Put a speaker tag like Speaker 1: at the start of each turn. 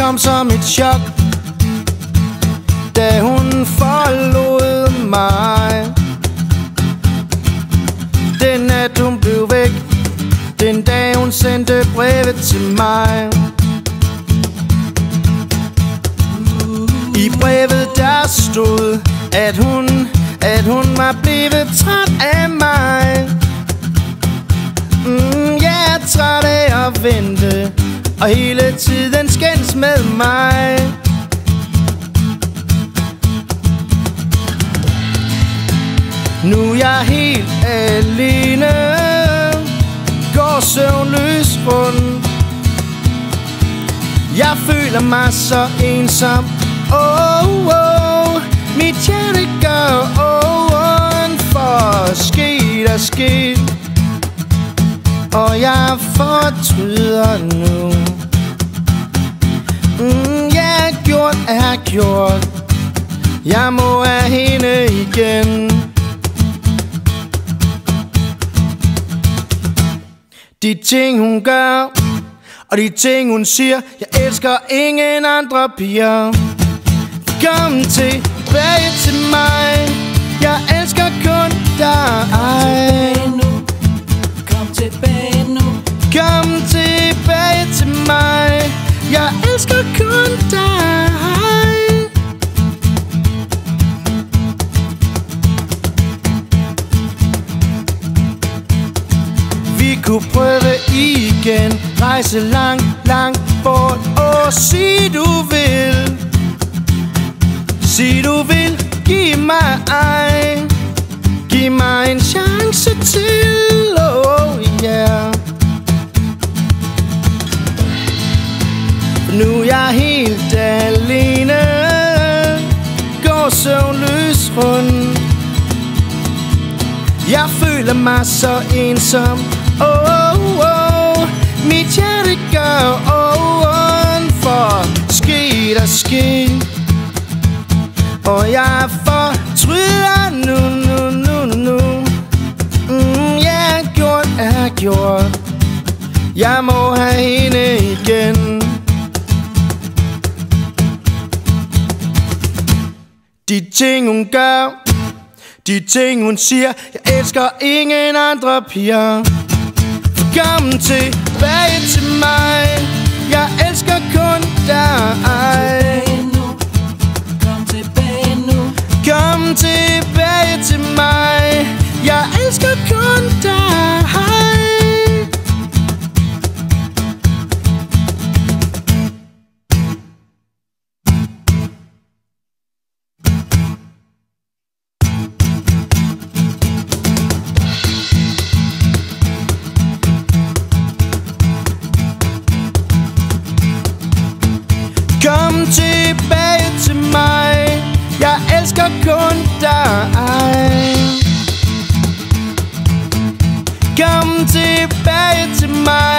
Speaker 1: kom som et chok, da hun forlod mig. Den nat hun blev væk, den dag hun sendte brevet til mig. I brevet der stod, at hun var blevet træt af mig. Jeg er træt af at vente og hele tiden skændes med mig. Nu er jeg helt alene, går søvnløs rundt. Jeg føler mig så ensom. Mit hjerte gør ondt, for sket er sket, og jeg fortryder nu. Ja, gjort er gjort, jeg må have hende igen. De ting hun gør, og de ting hun siger, jeg elsker ingen andre piger. Kom tilbage til mig, jeg elsker kun dig.
Speaker 2: Kom tilbage nu.
Speaker 1: Kom tilbage til mig, jeg elsker kun dig. Vi kunne prøve igen, rejse langt, langt bort og sig du vil. Sig du vil, giv mig en chance til, oh yeah. Nu er jeg helt alene, går søvnløs rundt. Jeg føler mig så ensom, mit hjerte gør ondt, for sket er sket, og jeg fortryder nu. Ja, gjort er gjort, jeg må have hende igen. De ting hun gør, de ting hun siger, jeg elsker ingen andre piger. Kom tilbage til mig, jeg elsker kun dig.
Speaker 2: Kom tilbage nu.
Speaker 1: Kom tilbage til mig, jeg elsker kun dig. Kom tilbage til mig, jeg elsker kun dig. Kom tilbage til mig.